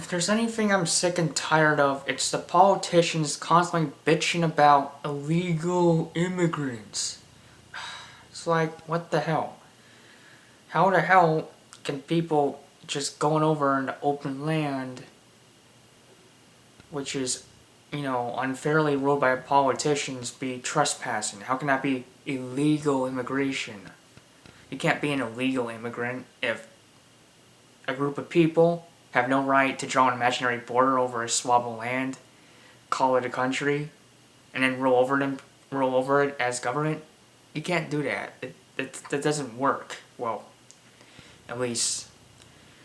If there's anything I'm sick and tired of, it's the politicians constantly bitching about illegal immigrants. It's like, what the hell? How the hell can people just going over into open land, which is, unfairly ruled by politicians, be trespassing? How can that be illegal immigration? You can't be an illegal immigrant if a group of people have no right to draw an imaginary border over a swab of land, call it a country, and then rule over it as government. You can't do that. That doesn't work. Well, at least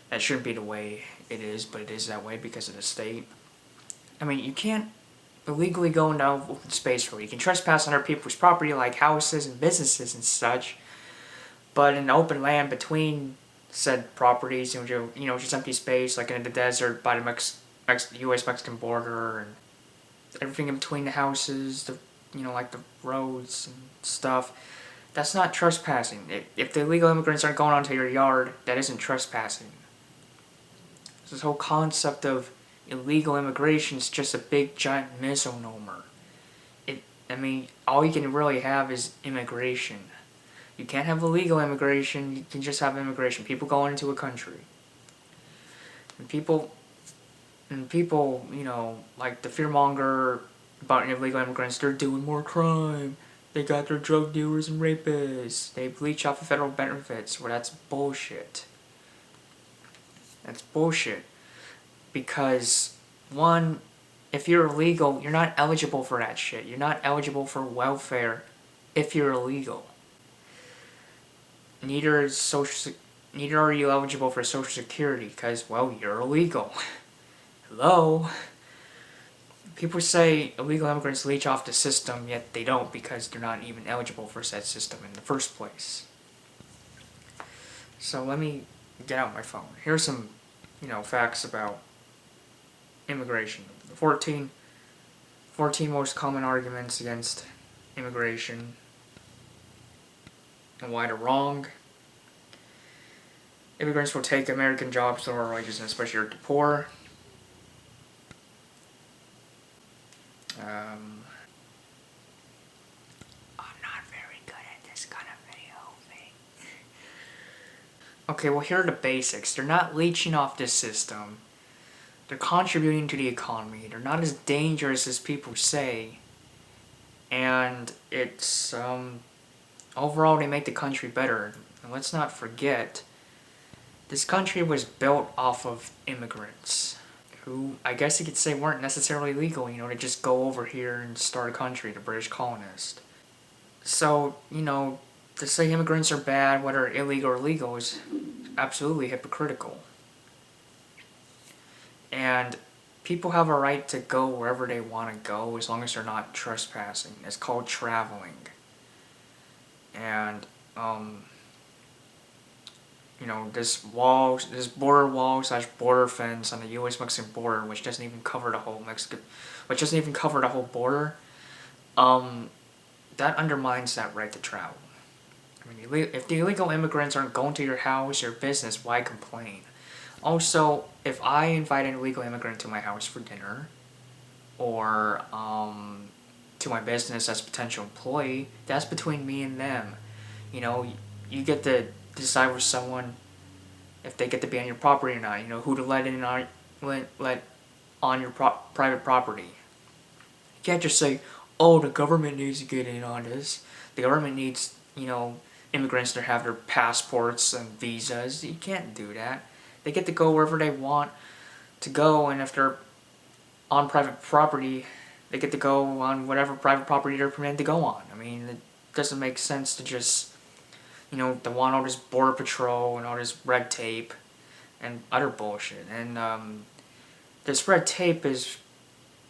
that shouldn't be the way it is, but it is that way because of the state. I mean, you can't illegally go into open space where you can trespass on other people's property like houses and businesses and such, but in open land between said properties, just empty space like in the desert by the U.S.-Mexican border and everything in between the houses, like the roads and stuff. That's not trespassing. If the illegal immigrants aren't going onto your yard, that isn't trespassing. This whole concept of illegal immigration is just a big giant misnomer. All you can really have is immigration. You can't have illegal immigration, you can just have immigration. People going into a country. And people, like the fearmonger about illegal immigrants, they're doing more crime. They got their drug dealers and rapists. They bleach off of federal benefits. Well, that's bullshit. That's bullshit. Because, one, if you're illegal, you're not eligible for that shit. You're not eligible for welfare if you're illegal. Neither are you eligible for Social Security because, well, you're illegal. Hello? People say illegal immigrants leech off the system, yet they don't because they're not even eligible for said system in the first place. So let me get out my phone. Here's some, facts about immigration. The 14 most common arguments against immigration and why they're wrong. Immigrants will take American jobs, lower wages, and especially the poor. I'm not very good at this kind of video thing. Okay, well, here are the basics. They're not leeching off this system. They're contributing to the economy. They're not as dangerous as people say. And it's, overall, they make the country better. And let's not forget, this country was built off of immigrants who, I guess you could say, weren't necessarily legal, to just go over here and start a country, the British colonists. So, to say immigrants are bad, whether illegal or legal, is absolutely hypocritical. And people have a right to go wherever they want to go as long as they're not trespassing. It's called traveling. And, this border wall / border fence on the U.S.-Mexican border, which doesn't even cover the whole border, that undermines that right to travel. If the illegal immigrants aren't going to your house or business, why complain? Also, if I invite an illegal immigrant to my house for dinner, or to my business as a potential employee, that's between me and them. You get to decide with someone if they get to be on your property or not. Who to let on your private property. You can't just say, "Oh, the government needs to get in on this." The government needs, immigrants to have their passports and visas. You can't do that. They get to go wherever they want to go, and if they're on private property, they get to go on whatever private property they're permitted to go on. It doesn't make sense to just, they want all this border patrol and all this red tape and other bullshit. And this red tape is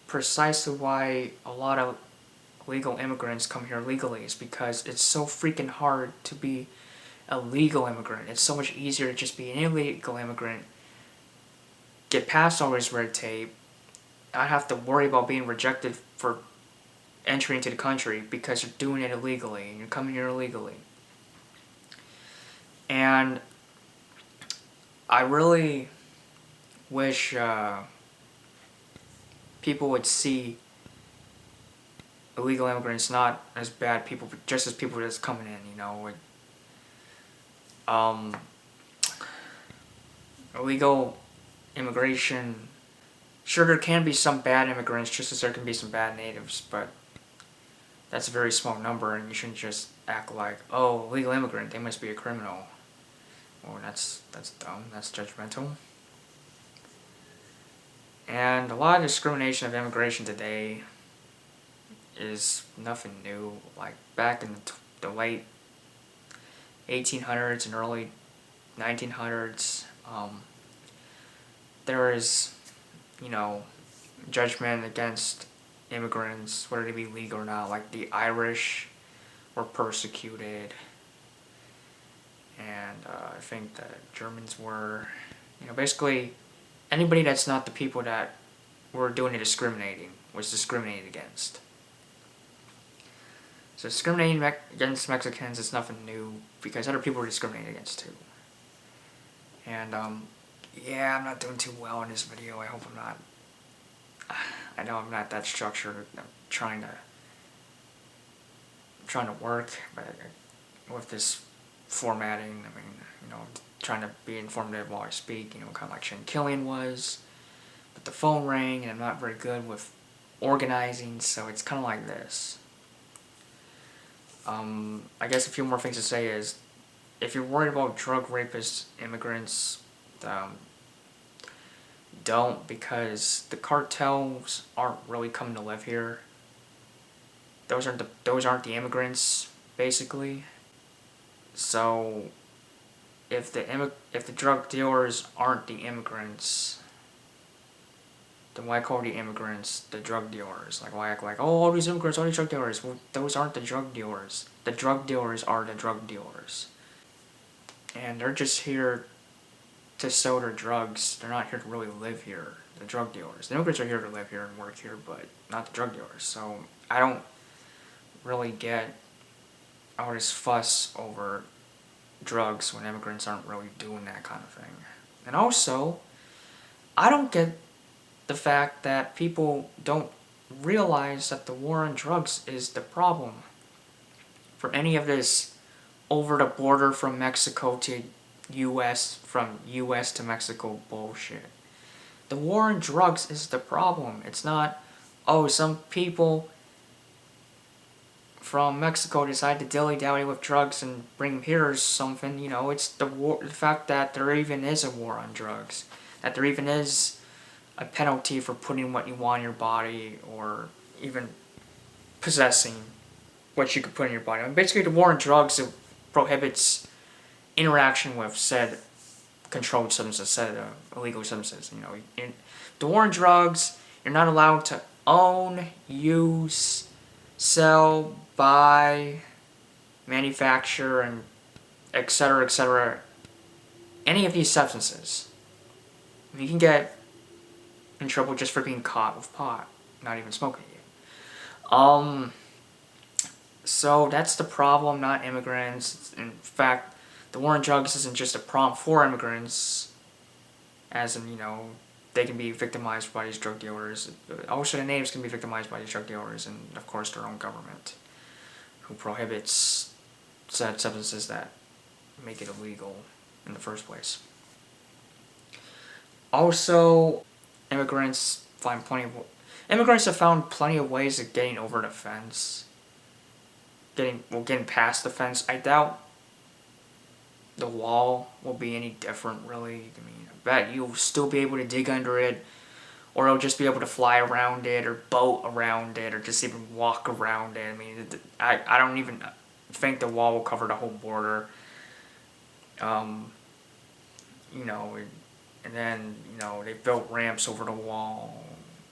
precisely why a lot of illegal immigrants come here legally, is because it's so freaking hard to be a legal immigrant. It's so much easier to just be an illegal immigrant, get past all this red tape, not have to worry about being rejected for entry into the country because you're doing it illegally and you're coming here illegally. And I really wish people would see illegal immigrants not as bad people, but just as people that's coming in, you know. Um, illegal immigration, sure, there can be some bad immigrants just as there can be some bad natives, but that's a very small number, and you shouldn't just act like, oh, illegal immigrant, they must be a criminal. Well, that's dumb, that's judgmental. And a lot of discrimination of immigration today is nothing new. Like back in the late 1800s and early 1900s, there is, you know, judgment against immigrants, whether they be legal or not. Like the Irish were persecuted, and I think the Germans were, you know, basically anybody that's not the people that were doing the discriminating was discriminated against. So discriminating against Mexicans is nothing new because other people were discriminated against too. And yeah, I'm not doing too well in this video. I hope I'm not. I know I'm not that structured. I'm trying to work, but with this formatting, I mean, you know, I'm trying to be informative while I speak. You know, kind of like Shane Killian was. But the phone rang, and I'm not very good with organizing, so it's kind of like this. I guess a few more things to say is, if you're worried about drug rapist immigrants, don't, because the cartels aren't really coming to live here. Those aren't the immigrants, basically. So if the drug dealers aren't the immigrants, then why call the immigrants the drug dealers? Like, why act like, oh, all these immigrants, all these drug dealers? Well, those aren't the drug dealers. The drug dealers are the drug dealers. And they're just here to sell their drugs. They're not here to really live here. The drug dealers. The immigrants are here to live here and work here, but not the drug dealers. So I don't really get all this fuss over drugs when immigrants aren't really doing that kind of thing. And also, I don't get the fact that people don't realize that the war on drugs is the problem for any of this over the border from Mexico to US, from US to Mexico bullshit. The war on drugs is the problem. It's not, oh, some people from Mexico decide to dilly-dally with drugs and bring them here or something. You know, it's the fact that there even is a war on drugs. That there even is a penalty for putting what you want in your body, or even possessing what you could put in your body. I mean, basically, the war on drugs, it prohibits interaction with said controlled substances, said illegal substances. You know, in the war on drugs, you're not allowed to own, use, sell, buy, manufacture, and etc., any of these substances. You can get in trouble just for being caught with pot, not even smoking it. So that's the problem, not immigrants. In fact, the war on drugs isn't just a problem for immigrants, as in, you know, they can be victimized by these drug dealers. Also, the natives can be victimized by these drug dealers, and of course their own government, who prohibits said substances that make it illegal in the first place. Also, immigrants have found plenty of ways of getting over the fence. Getting past the fence. I doubt the wall will be any different, really. I mean, I bet you'll still be able to dig under it, or you'll just be able to fly around it, or boat around it, or just even walk around it. I mean, I don't even think the wall will cover the whole border. You know, and then, you know, they built ramps over the wall.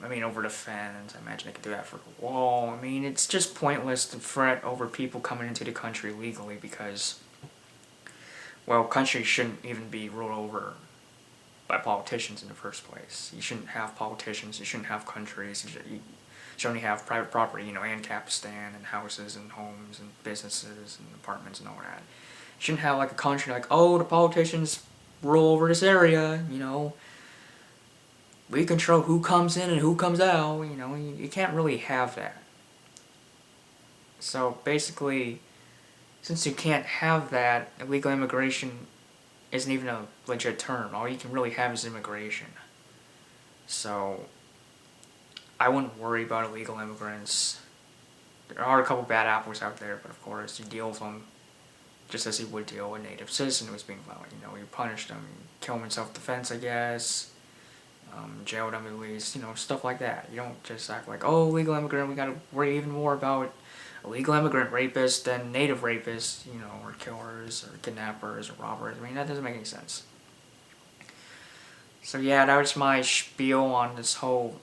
I mean, over the fence. I imagine they could do that for the wall. I mean, it's just pointless to fret over people coming into the country legally because, well, countries shouldn't even be ruled over by politicians in the first place. You shouldn't have politicians. You shouldn't have countries. You should only have private property, you know, Ancapistan, and houses and homes and businesses and apartments and all that. You shouldn't have like a country like, oh, the politicians rule over this area, you know. we control who comes in and who comes out. You can't really have that. So basically, since you can't have that, illegal immigration isn't even a legit term. All you can really have is immigration. So I wouldn't worry about illegal immigrants. There are a couple bad apples out there, but of course you deal with them just as you would deal with a native citizen who was being violent. You punish them, you kill them in self-defense, I guess. Jail them at least, stuff like that. You don't just act like, oh, illegal immigrant, we gotta worry even more about illegal immigrant rapists than native rapists, or killers, or kidnappers, or robbers. I mean, that doesn't make any sense. So yeah, that was my spiel on this whole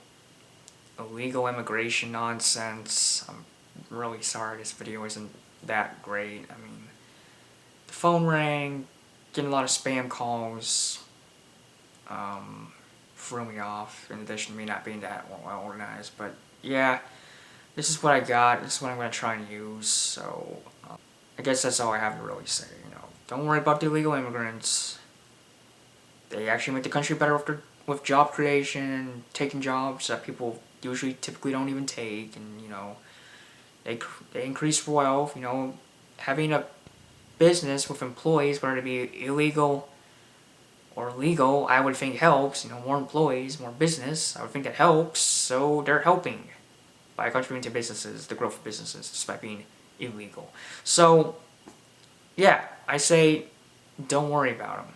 illegal immigration nonsense. I'm really sorry this video isn't that great. I mean, the phone rang, getting a lot of spam calls, threw me off, in addition to me not being that well organized. But yeah, this is what I got, this is what I'm going to try and use, so I guess that's all I have to really say. Don't worry about the illegal immigrants. They actually make the country better with job creation, taking jobs that people usually typically don't even take, and they increase wealth. Having a business with employees, whether it be illegal or legal, I would think helps. More employees, more business, I would think that helps. So they're helping by contributing to businesses, the growth of businesses, despite being illegal. So yeah, I say don't worry about them.